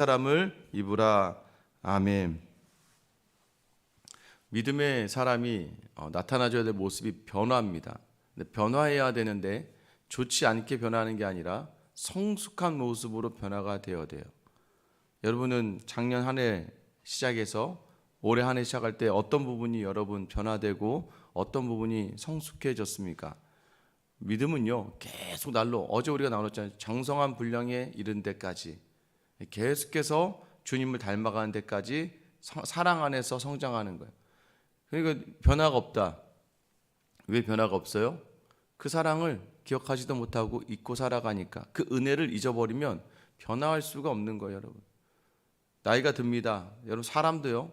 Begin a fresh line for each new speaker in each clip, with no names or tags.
사람을 입으라. 아멘. 믿음의 사람이 나타나줘야 될 모습이 변화입니다. 근데 변화해야 되는데 좋지 않게 변하는 게 아니라 성숙한 모습으로 변화가 되어야 돼요. 여러분은 작년 한 해 시작해서 올해 한 해 시작할 때 어떤 부분이 여러분 변화되고 어떤 부분이 성숙해졌습니까? 믿음은요 계속 날로, 어제 우리가 나눴잖아요. 장성한 분량에 이른 데까지 계속해서 주님을 닮아가는 데까지 사랑 안에서 성장하는 거예요. 그러니까 변화가 없다. 왜 변화가 없어요? 그 사랑을 기억하지도 못하고 잊고 살아가니까. 그 은혜를 잊어버리면 변화할 수가 없는 거예요. 여러분, 나이가 듭니다. 여러분, 사람도요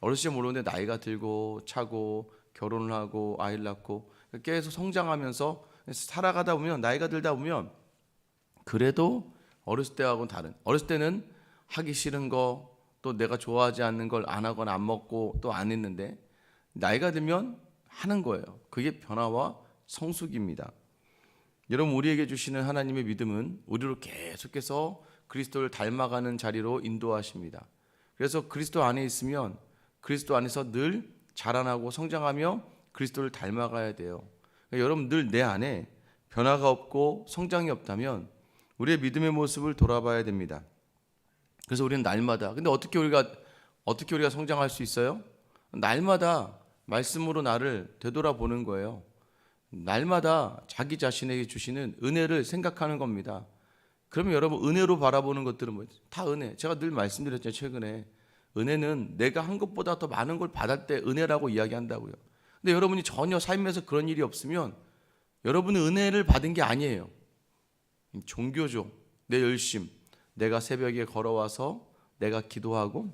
어렸을 때 모르는데 나이가 들고 차고 결혼을 하고 아이를 낳고 계속 성장하면서 살아가다 보면, 나이가 들다 보면 그래도 어렸을 때하고는 다른, 어렸을 때는 하기 싫은 거, 또 내가 좋아하지 않는 걸 안 하거나 안 먹고 또 안 했는데 나이가 들면 하는 거예요. 그게 변화와 성숙입니다. 여러분, 우리에게 주시는 하나님의 믿음은 우리로 계속해서 그리스도를 닮아가는 자리로 인도하십니다. 그래서 그리스도 안에 있으면 그리스도 안에서 늘 자라나고 성장하며 그리스도를 닮아가야 돼요. 그러니까 여러분, 늘 내 안에 변화가 없고 성장이 없다면 우리의 믿음의 모습을 돌아봐야 됩니다. 그래서 우리는 날마다, 근데 어떻게 우리가 성장할 수 있어요? 날마다 말씀으로 나를 되돌아보는 거예요. 날마다 자기 자신에게 주시는 은혜를 생각하는 겁니다. 그러면 여러분, 은혜로 바라보는 것들은 뭐예요? 다 은혜. 제가 늘 말씀드렸잖아요. 최근에 은혜는 내가 한 것보다 더 많은 걸 받을 때 은혜라고 이야기한다고요. 근데 여러분이 전혀 삶에서 그런 일이 없으면 여러분은 은혜를 받은 게 아니에요. 종교죠. 내 열심, 내가 새벽에 걸어와서 내가 기도하고,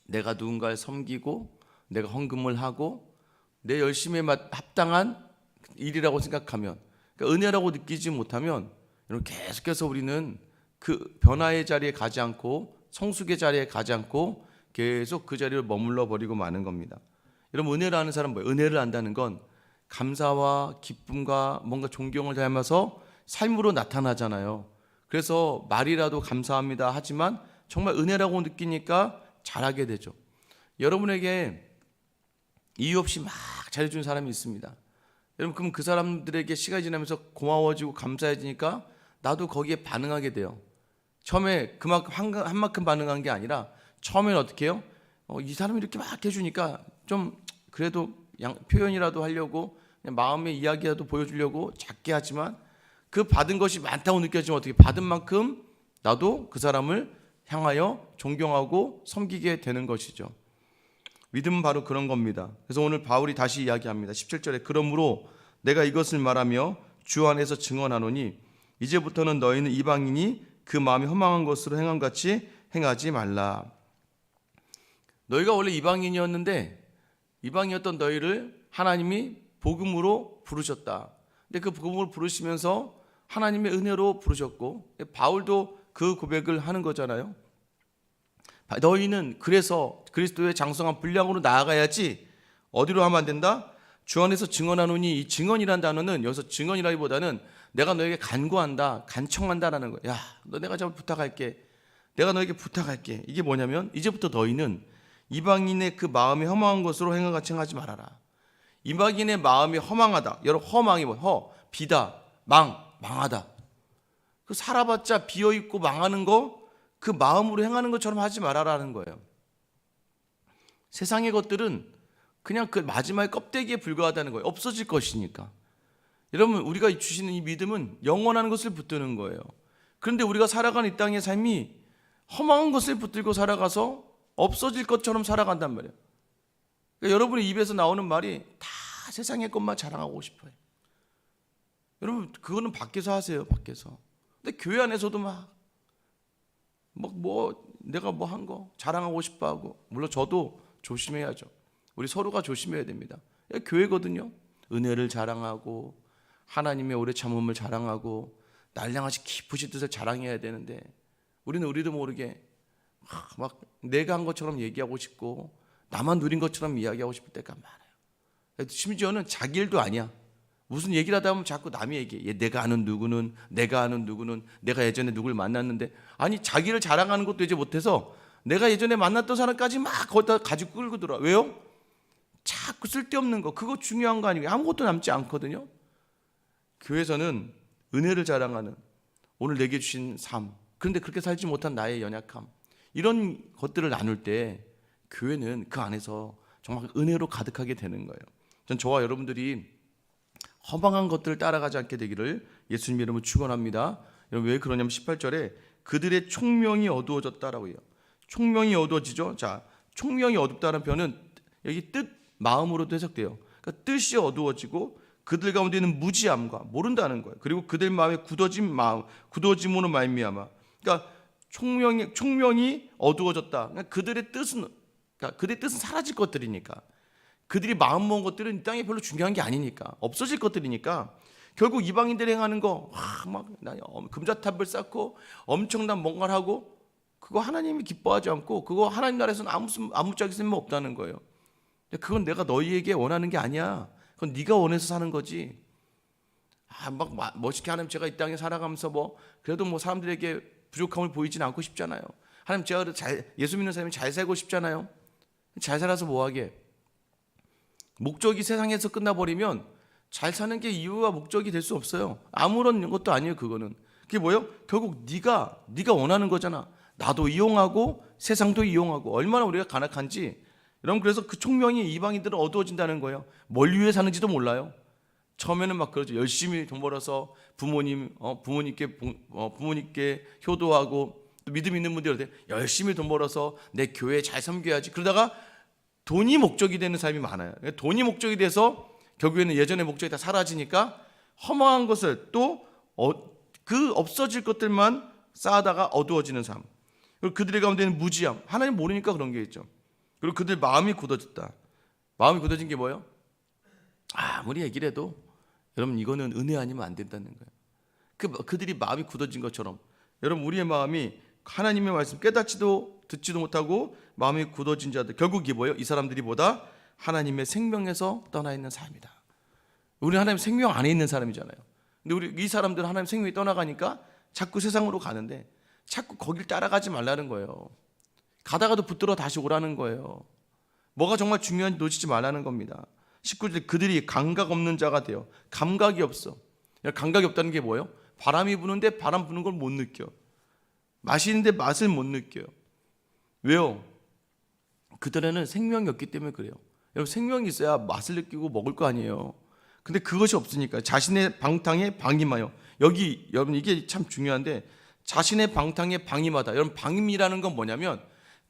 내가 누군가를 섬기고, 내가 헌금을 하고, 내 열심에 합당한 일이라고 생각하면, 그러니까 은혜라고 느끼지 못하면 여러분, 계속해서 우리는 그 변화의 자리에 가지 않고 성숙의 자리에 가지 않고 계속 그 자리를 머물러 버리고 마는 겁니다. 여러분, 은혜를 아는 사람은 뭐예요? 은혜를 안다는 건 감사와 기쁨과 뭔가 존경을 닮아서 삶으로 나타나잖아요. 그래서 말이라도 감사합니다 하지만 정말 은혜라고 느끼니까 잘하게 되죠. 여러분에게 이유 없이 막 잘해준 사람이 있습니다. 여러분, 그럼 그 사람들에게 시간이 지나면서 고마워지고 감사해지니까 나도 거기에 반응하게 돼요. 처음에 그만큼 한 만큼 반응한 게 아니라 처음에는 어떻게 해요? 이 사람이 이렇게 막 해주니까 좀 그래도 표현이라도 하려고, 그냥 마음의 이야기라도 보여주려고 작게 하지만, 그 받은 것이 많다고 느껴지면 어떻게, 받은 만큼 나도 그 사람을 향하여 존경하고 섬기게 되는 것이죠. 믿음은 바로 그런 겁니다. 그래서 오늘 바울이 다시 이야기합니다. 17절에 그러므로 내가 이것을 말하며 주 안에서 증언하노니 이제부터는 너희는 이방인이 그 마음이 허망한 것으로 행한 같이 행하지 말라. 너희가 원래 이방인이었는데 이방인이었던 너희를 하나님이 복음으로 부르셨다. 근데 그 복음으로 부르시면서 하나님의 은혜로 부르셨고, 바울도 그 고백을 하는 거잖아요. 너희는 그래서 그리스도의 장성한 분량으로 나아가야지 어디로 하면 안 된다? 주 안에서 증언하노니, 이 증언이란 단어는 여기서 증언이라기보다는 내가 너에게 간구한다, 간청한다라는 거야. 야, 너 내가 좀 부탁할게. 내가 너에게 부탁할게. 이게 뭐냐면 이제부터 너희는 이방인의 그 마음이 허망한 것으로 행하같이 행하지 말아라. 이방인의 마음이 허망하다. 여러분, 허망이 뭐야? 비다, 망하다. 그 살아봤자 비어있고 망하는 거, 그 마음으로 행하는 것처럼 하지 말아라는 거예요. 세상의 것들은 그냥 그 마지막에 껍데기에 불과하다는 거예요. 없어질 것이니까. 여러분, 우리가 주시는 이 믿음은 영원한 것을 붙드는 거예요. 그런데 우리가 살아가는 이 땅의 삶이 허망한 것을 붙들고 살아가서 없어질 것처럼 살아간단 말이에요. 그러니까 여러분의 입에서 나오는 말이 다 세상의 것만 자랑하고 싶어요. 여러분, 그거는 밖에서 하세요. 밖에서. 근데 교회 안에서도 내가 뭐 한 거 자랑하고 싶어 하고, 물론 저도 조심해야죠. 우리 서로가 조심해야 됩니다. 교회거든요. 은혜를 자랑하고 하나님의 오래 참음을 자랑하고 날량하시 깊으신 뜻을 자랑해야 되는데, 우리는 우리도 모르게 막 내가 한 것처럼 얘기하고 싶고 나만 누린 것처럼 이야기하고 싶을 때가 많아요. 심지어는 자기 일도 아니야. 무슨 얘기를 하다 보면 자꾸 남이 얘기해. 내가 아는 누구는, 내가 예전에 누굴 만났는데, 아니 자기를 자랑하는 것도 이제 못해서 내가 예전에 만났던 사람까지 막 거기다 가지고 끌고 들어와. 왜요? 자꾸 쓸데없는 거, 그거 중요한 거 아니에요? 아무것도 남지 않거든요. 교회에서는 은혜를 자랑하는, 오늘 내게 주신 삶, 그런데 그렇게 살지 못한 나의 연약함, 이런 것들을 나눌 때 교회는 그 안에서 정말 은혜로 가득하게 되는 거예요. 전 저와 여러분들이 허망한 것들을 따라가지 않게 되기를 예수님 이름으로 축원합니다. 여러분 왜 그러냐면 18절에 그들의 총명이 어두워졌다라고 해요. 총명이 어두워지죠. 자, 총명이 어둡다는 표현은 여기 뜻, 마음으로도 해석돼요. 그러니까 뜻이 어두워지고 그들 가운데 있는 무지함과 모른다는 거예요. 그리고 그들 마음에 굳어짐으로 말미암아. 그러니까 총명이 어두워졌다. 그러니까 그들의 뜻은 사라질 것들이니까, 그들이 마음 먹은 것들은 이 땅에 별로 중요한 게 아니니까, 없어질 것들이니까 결국 이방인들이 행하는 거 막 금자탑을 쌓고 엄청난 뭔가를 하고, 그거 하나님이 기뻐하지 않고 그거 하나님 나라에서는 아무짝에 쓸모 없다는 거예요. 그건 내가 너희에게 원하는 게 아니야. 그건 네가 원해서 사는 거지. 막 멋있게 하나님 제가 이 땅에 살아가면서 그래도 사람들에게 부족함을 보이지는 않고 싶잖아요. 하나님 제가 예수 믿는 사람이 잘 살고 싶잖아요. 잘 살아서 뭐하게. 목적이 세상에서 끝나버리면 잘 사는 게 이유와 목적이 될 수 없어요. 아무런 것도 아니에요. 그거는. 그게 뭐예요? 결국 네가 원하는 거잖아. 나도 이용하고 세상도 이용하고. 얼마나 우리가 간악한지. 여러분, 그래서 그 총명이 이방인들은 어두워진다는 거예요. 뭘 위해 사는지도 몰라요. 처음에는 막 그러죠. 열심히 돈 벌어서 부모님께 효도하고, 또 믿음 있는 분들한테 열심히 돈 벌어서 내 교회 잘 섬겨야지. 그러다가 돈이 목적이 되는 사람이 많아요. 돈이 목적이 돼서 결국에는 예전의 목적이 다 사라지니까 허망한 것을 또 그 없어질 것들만 쌓아다가 어두워지는 삶. 그리고 그들의 가운데는 무지함. 하나님 모르니까 그런 게 있죠. 그리고 그들 마음이 굳어졌다. 마음이 굳어진 게 뭐예요? 아무리 얘기를 해도 여러분 이거는 은혜 아니면 안 된다는 거예요. 그들이 마음이 굳어진 것처럼 여러분 우리의 마음이 하나님의 말씀 깨닫지도 듣지도 못하고 마음이 굳어진 자들, 결국 이게 뭐예요? 이 사람들이 보다 하나님의 생명에서 떠나 있는 삶이다. 우리 하나님 생명 안에 있는 사람이잖아요. 근데 이 사람들은 하나님 생명이 떠나가니까 자꾸 세상으로 가는데 자꾸 거길 따라가지 말라는 거예요. 가다가도 붙들어 다시 오라는 거예요. 뭐가 정말 중요한지 놓치지 말라는 겁니다. 19절, 그들이 감각 없는 자가 되어. 감각이 없어. 감각이 없다는 게 뭐예요? 바람이 부는데 바람 부는 걸 못 느껴. 마시는데 맛을 못 느껴요. 왜요? 그들에는 생명이 없기 때문에 그래요. 여러분, 생명이 있어야 맛을 느끼고 먹을 거 아니에요. 근데 그것이 없으니까 자신의 방탕에 방임하여. 여기 여러분 이게 참 중요한데, 자신의 방탕에 방임하다. 여러분, 방임이라는 건 뭐냐면,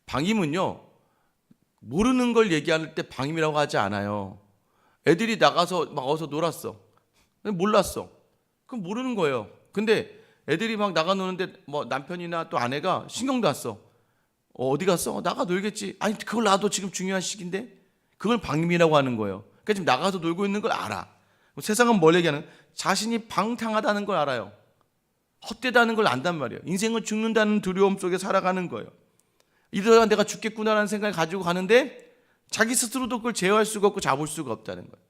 방임은요 모르는 걸 얘기할 때 방임이라고 하지 않아요. 애들이 나가서 막 어서 놀았어. 몰랐어. 그럼 모르는 거예요. 근데 애들이 막 나가 노는데 남편이나 또 아내가 신경도 안 써. 어디 갔어? 나가 놀겠지. 아니 그걸 놔도 지금 중요한 시기인데. 그걸 방임이라고 하는 거예요. 그러니까 지금 나가서 놀고 있는 걸 알아. 세상은 뭘 얘기하는? 자신이 방탕하다는 걸 알아요. 헛되다는 걸 안단 말이에요. 인생은 죽는다는 두려움 속에 살아가는 거예요. 이러다가 내가 죽겠구나라는 생각을 가지고 가는데 자기 스스로도 그걸 제어할 수가 없고 잡을 수가 없다는 거예요.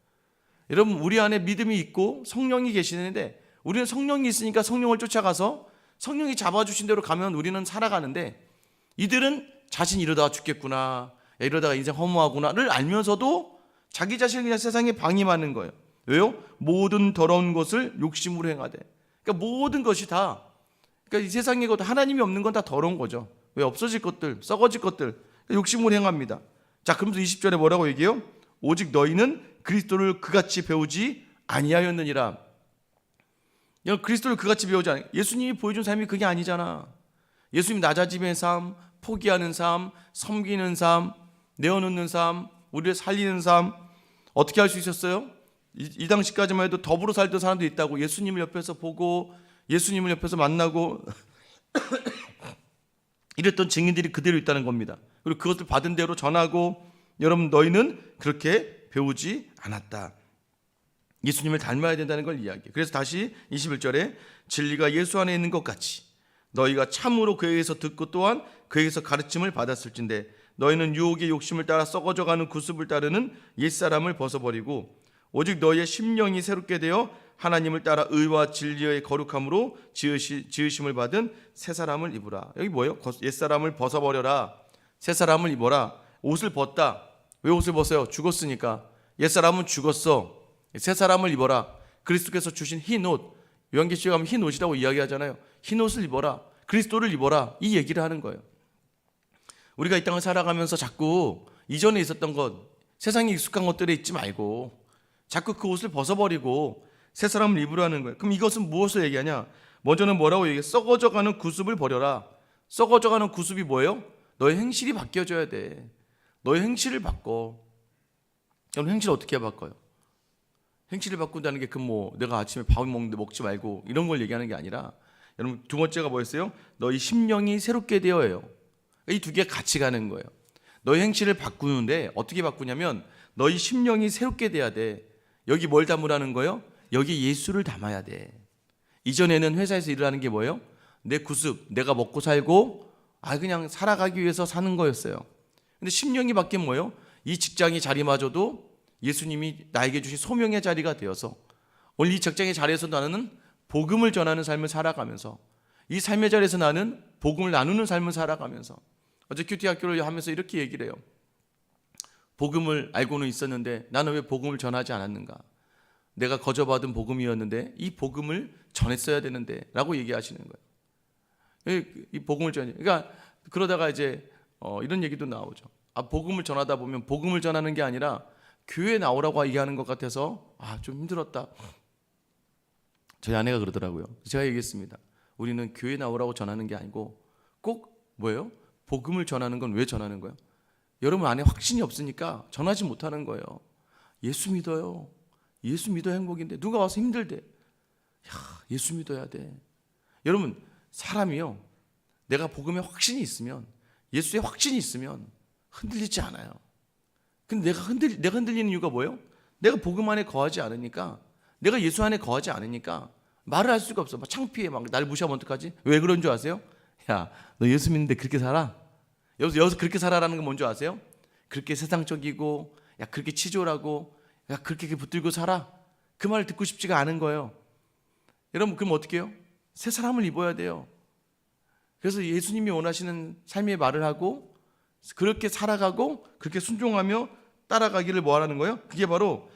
여러분, 우리 안에 믿음이 있고 성령이 계시는데, 우리는 성령이 있으니까 성령을 쫓아가서 성령이 잡아주신 대로 가면 우리는 살아가는데, 이들은 자신이 이러다가 죽겠구나, 이러다가 인생 허무하구나를 알면서도 자기 자신을 그냥 세상에 방임하는 거예요. 왜요? 모든 더러운 것을 욕심으로 행하되. 그러니까 모든 것이 다, 그러니까 이 세상에 하나님이 없는 건 다 더러운 거죠. 왜? 없어질 것들, 썩어질 것들, 욕심으로 행합니다. 자, 그러면서 20절에 뭐라고 얘기해요? 오직 너희는 그리스도를 그같이 배우지 아니하였느니라. 그리스도를 그같이 배우지 아니. 예수님이 보여준 삶이 그게 아니잖아. 예수님 낮아짐의 삶, 포기하는 삶, 섬기는 삶, 내어놓는 삶, 우리를 살리는 삶, 어떻게 할 수 있었어요? 이 당시까지만 해도 더불어 살던 사람도 있다고. 예수님을 옆에서 보고 예수님을 옆에서 만나고 이랬던 증인들이 그대로 있다는 겁니다. 그리고 그것을 받은 대로 전하고, 여러분 너희는 그렇게 배우지 않았다. 예수님을 닮아야 된다는 걸 이야기해요. 그래서 다시 21절에 진리가 예수 안에 있는 것 같이 너희가 참으로 그에게서 듣고 또한 그에게서 가르침을 받았을진데 너희는 유혹의 욕심을 따라 썩어져가는 구습을 따르는 옛사람을 벗어버리고 오직 너희의 심령이 새롭게 되어 하나님을 따라 의와 진리의 거룩함으로 지으심을 받은 새 사람을 입으라. 여기 뭐예요? 옛사람을 벗어버려라. 새 사람을 입어라. 옷을 벗다. 왜 옷을 벗어요? 죽었으니까. 옛사람은 죽었어. 새 사람을 입어라. 그리스도께서 주신 흰 옷. 요한계시록에 가면 흰 옷이라고 이야기하잖아요. 흰 옷을 입어라. 그리스도를 입어라. 이 얘기를 하는 거예요. 우리가 이 땅을 살아가면서 자꾸 이전에 있었던 것, 세상에 익숙한 것들에 있지 말고 자꾸 그 옷을 벗어버리고 새 사람을 입으라는 거예요. 그럼 이것은 무엇을 얘기하냐? 먼저는 뭐라고 얘기해? 썩어져가는 구습을 버려라. 썩어져가는 구습이 뭐예요? 너의 행실이 바뀌어져야 돼. 너의 행실을 바꿔. 여러분, 행실을 어떻게 바꿔요? 행실을 바꾼다는 게 내가 아침에 밥을 먹는데 먹지 말고 이런 걸 얘기하는 게 아니라, 여러분, 두 번째가 뭐였어요? 너희 심령이 새롭게 되어요. 이 두 개가 같이 가는 거예요. 너희 행실을 바꾸는데 어떻게 바꾸냐면 너희 심령이 새롭게 돼야 돼. 여기 뭘 담으라는 거예요? 여기 예수를 담아야 돼. 이전에는 회사에서 일을 하는 게 뭐예요? 내 구습, 내가 먹고 살고 그냥 살아가기 위해서 사는 거였어요. 근데 심령이 바뀌면 뭐예요? 이 직장의 자리마저도 예수님이 나에게 주신 소명의 자리가 되어서 오늘 이 직장의 자리에서 나는 복음을 전하는 삶을 살아가면서, 이 삶의 자리에서 나는 복음을 나누는 삶을 살아가면서, 어제 큐티 학교를 하면서 이렇게 얘기를 해요. 복음을 알고는 있었는데 나는 왜 복음을 전하지 않았는가? 내가 거저받은 복음이었는데 이 복음을 전했어야 되는데 라고 얘기하시는 거예요. 이 복음을 그러니까 그러다가 이제 이런 얘기도 나오죠. 복음을 전하다 보면 복음을 전하는 게 아니라 교회에 나오라고 얘기하는 것 같아서 좀 힘들었다. 저희 아내가 그러더라고요. 제가 얘기했습니다. 우리는 교회 나오라고 전하는 게 아니고 꼭 뭐예요? 복음을 전하는 건 왜 전하는 거예요? 여러분 안에 확신이 없으니까 전하지 못하는 거예요. 예수 믿어요. 예수 믿어야 행복인데 누가 와서 힘들대. 예수 믿어야 돼. 여러분, 사람이요, 내가 복음에 확신이 있으면, 예수에 확신이 있으면 흔들리지 않아요. 근데 내가 흔들리는 이유가 뭐예요? 내가 복음 안에 거하지 않으니까, 내가 예수 안에 거하지 않으니까 말을 할 수가 없어. 막 창피해. 막 날 무시하면 어떡하지? 왜 그런 줄 아세요? 너 예수 믿는데 그렇게 살아? 여기서 그렇게 살아라는 건 뭔지 아세요? 그렇게 세상적이고, 그렇게 치졸하고, 그렇게 붙들고 살아? 그 말을 듣고 싶지가 않은 거예요. 여러분, 그럼 어떻게 해요? 새 사람을 입어야 돼요. 그래서 예수님이 원하시는 삶의 말을 하고 그렇게 살아가고 그렇게 순종하며 따라가기를 뭐 하라는 거예요? 그게 바로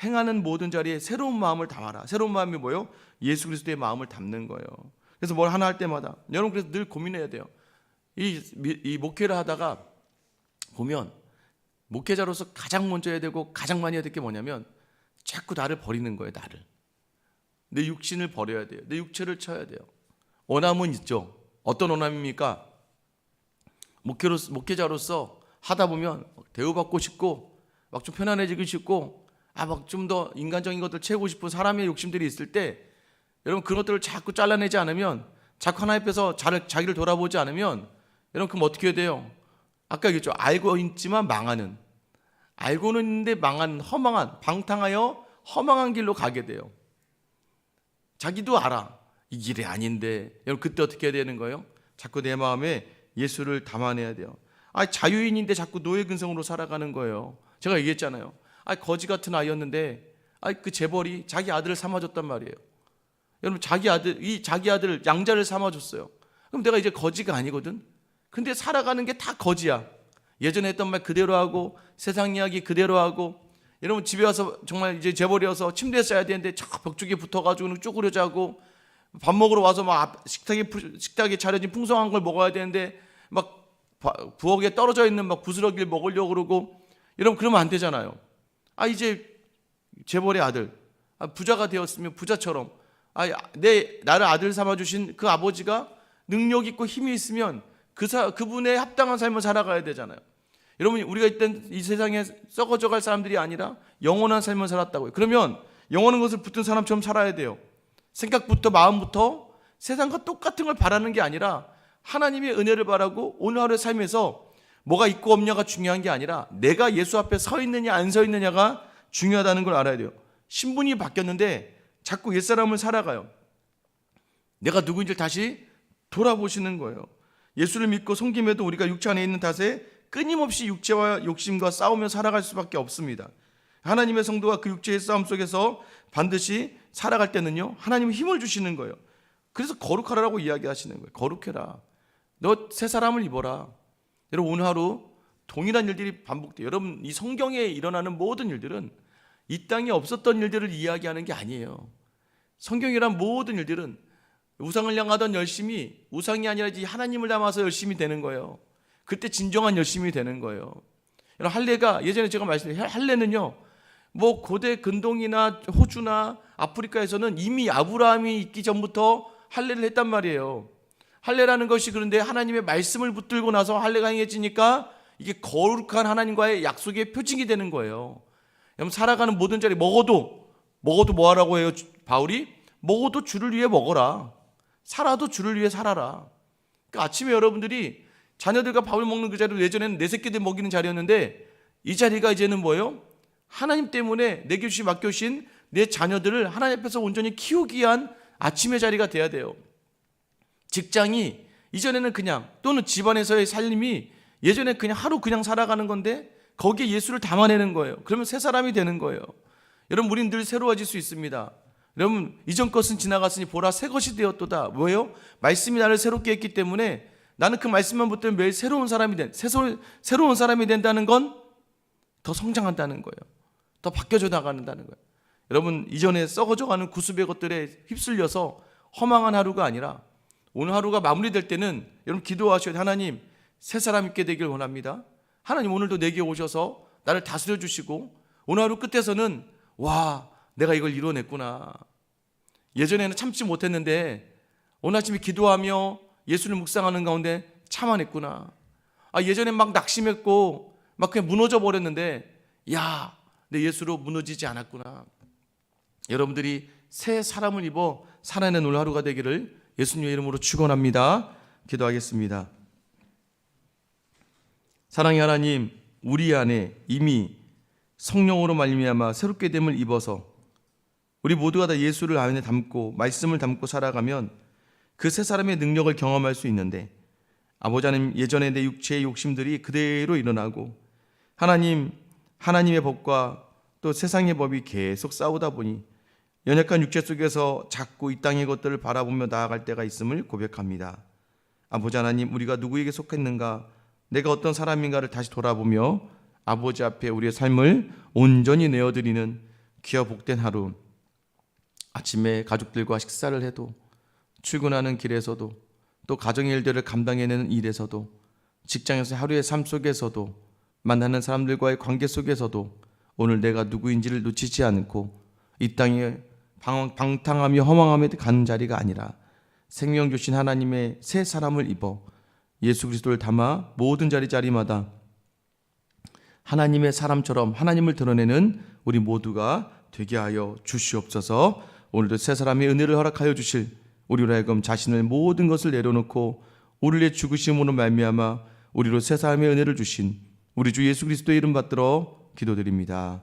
행하는 모든 자리에 새로운 마음을 담아라. 새로운 마음이 뭐예요? 예수 그리스도의 마음을 담는 거예요. 그래서 뭘 하나 할 때마다, 여러분, 그래서 늘 고민해야 돼요. 이 목회를 하다가 보면 목회자로서 가장 먼저 해야 되고 가장 많이 해야 될 게 뭐냐면 자꾸 나를 버리는 거예요. 나를. 내 육신을 버려야 돼요. 내 육체를 쳐야 돼요. 원함은 있죠. 어떤 원함입니까? 목회자로서 하다 보면 대우받고 싶고 막 좀 편안해지고 싶고 막 좀 더 인간적인 것들 채우고 싶은 사람의 욕심들이 있을 때, 여러분, 그런 것들을 자꾸 잘라내지 않으면, 자꾸 하나님 앞에서 자기를 돌아보지 않으면, 여러분, 그럼 어떻게 해야 돼요? 아까 얘기했죠. 알고 있지만 망하는, 알고는 있는데 망하는, 허망한, 방탕하여 허망한 길로 가게 돼요. 자기도 알아. 이 길이 아닌데. 여러분, 그때 어떻게 해야 되는 거예요? 자꾸 내 마음에 예수를 담아내야 돼요. 자유인인데 자꾸 노예 근성으로 살아가는 거예요. 제가 얘기했잖아요. 거지 같은 아이였는데 그 재벌이 자기 아들을 삼아줬단 말이에요. 여러분, 자기 아들 양자를 삼아줬어요. 그럼 내가 이제 거지가 아니거든. 근데 살아가는 게 다 거지야. 예전에 했던 말 그대로 하고 세상 이야기 그대로 하고, 여러분, 집에 와서 정말 이제 재벌이어서 침대에 싸야 되는데 저 벽쪽에 붙어가지고 쪼그려 자고, 밥 먹으러 와서 막 식탁에 차려진 풍성한 걸 먹어야 되는데 막 부엌에 떨어져 있는 막 부스러기를 먹으려고 그러고, 여러분, 그러면 안 되잖아요. 이제 재벌의 아들, 부자가 되었으면 부자처럼, 나를 아들 삼아주신 그 아버지가 능력 있고 힘이 있으면 그분의 합당한 삶을 살아가야 되잖아요. 여러분, 우리가 일단 이 세상에 썩어져 갈 사람들이 아니라 영원한 삶을 살았다고요. 그러면 영원한 것을 붙든 사람처럼 살아야 돼요. 생각부터 마음부터 세상과 똑같은 걸 바라는 게 아니라 하나님의 은혜를 바라고 오늘 하루의 삶에서 뭐가 있고 없냐가 중요한 게 아니라 내가 예수 앞에 서 있느냐 안 서 있느냐가 중요하다는 걸 알아야 돼요. 신분이 바뀌었는데 자꾸 옛사람을 살아가요. 내가 누구인지를 다시 돌아보시는 거예요. 예수를 믿고 섬김에도 우리가 육체 안에 있는 탓에 끊임없이 육체와 욕심과 싸우며 살아갈 수밖에 없습니다. 하나님의 성도가 그 육체의 싸움 속에서 반드시 살아갈 때는요, 하나님은 힘을 주시는 거예요. 그래서 거룩하라고 이야기하시는 거예요. 거룩해라. 너 새 사람을 입어라. 여러분, 오늘 하루 동일한 일들이 반복돼요. 여러분, 이 성경에 일어나는 모든 일들은 이 땅에 없었던 일들을 이야기하는 게 아니에요. 성경이란 모든 일들은 우상을 향하던 열심이 우상이 아니라 하나님을 닮아서 열심히 되는 거예요. 그때 진정한 열심이 되는 거예요. 여러분, 할례가 예전에 제가 말씀드린 할례는요, 뭐 고대 근동이나 호주나 아프리카에서는 이미 아브라함이 있기 전부터 할례를 했단 말이에요. 할례라는 것이 그런데 하나님의 말씀을 붙들고 나서 할례가 행해지니까 이게 거룩한 하나님과의 약속의 표징이 되는 거예요. 여러분, 살아가는 모든 자리 먹어도 뭐 하라고 해요? 바울이 먹어도 주를 위해 먹어라. 살아도 주를 위해 살아라. 그러니까 아침에 여러분들이 자녀들과 밥을 먹는 그 자리로, 예전에는 내 새끼들 먹이는 자리였는데 이 자리가 이제는 뭐예요? 하나님 때문에 내게 맡겨주신 내 자녀들을 하나님 앞에서 온전히 키우기 위한 아침의 자리가 돼야 돼요. 직장이 이전에는 그냥, 또는 집안에서의 삶이 예전에 그냥 하루 그냥 살아가는 건데 거기에 예수를 담아내는 거예요. 그러면 새 사람이 되는 거예요. 여러분, 우리는 늘 새로워질 수 있습니다. 여러분, 이전 것은 지나갔으니 보라 새 것이 되었도다. 뭐예요? 말씀이 나를 새롭게 했기 때문에 나는 그 말씀만 붙들면 매일 새로운 사람이 새로운 사람이 된다는 건 더 성장한다는 거예요. 더 바뀌어져 나간다는 거예요. 여러분, 이전에 썩어져가는 구습의 것들에 휩쓸려서 허망한 하루가 아니라 오늘 하루가 마무리될 때는 여러분 기도하셔야 돼요. 하나님, 새 사람 있게 되길 원합니다. 하나님, 오늘도 내게 오셔서 나를 다스려 주시고 오늘 하루 끝에서는 와, 내가 이걸 이뤄냈구나. 예전에는 참지 못했는데 오늘 아침에 기도하며 예수를 묵상하는 가운데 참아냈구나. 예전에 막 낙심했고 막 그냥 무너져 버렸는데 야, 내 예수로 무너지지 않았구나. 여러분들이 새 사람을 입어 살아내는 오늘 하루가 되기를 예수님의 이름으로 축원합니다. 기도하겠습니다. 사랑의 하나님, 우리 안에 이미 성령으로 말미암아 새롭게 됨을 입어서 우리 모두가 다 예수를 안에 담고 말씀을 담고 살아가면 그 새 사람의 능력을 경험할 수 있는데, 아버지 하나님, 예전에 내 육체의 욕심들이 그대로 일어나고 하나님의 법과 또 세상의 법이 계속 싸우다 보니 연약한 육체 속에서 자꾸 이 땅의 것들을 바라보며 나아갈 때가 있음을 고백합니다. 아버지 하나님, 우리가 누구에게 속했는가, 내가 어떤 사람인가를 다시 돌아보며 아버지 앞에 우리의 삶을 온전히 내어드리는 귀하 복된 하루, 아침에 가족들과 식사를 해도, 출근하는 길에서도, 또 가정의 일들을 감당해내는 일에서도, 직장에서 하루의 삶 속에서도, 만나는 사람들과의 관계 속에서도 오늘 내가 누구인지를 놓치지 않고 이 땅에 방탕하며 허망함에 가는 자리가 아니라 생명 주신 하나님의 새 사람을 입어 예수 그리스도를 담아 모든 자리마다 하나님의 사람처럼 하나님을 드러내는 우리 모두가 되게 하여 주시옵소서. 오늘도 새 사람의 은혜를 허락하여 주실 우리로 하여금 자신을 모든 것을 내려놓고 우리의 죽으심으로 말미암아 우리로 새 사람의 은혜를 주신 우리 주 예수 그리스도의 이름 받들어 기도드립니다.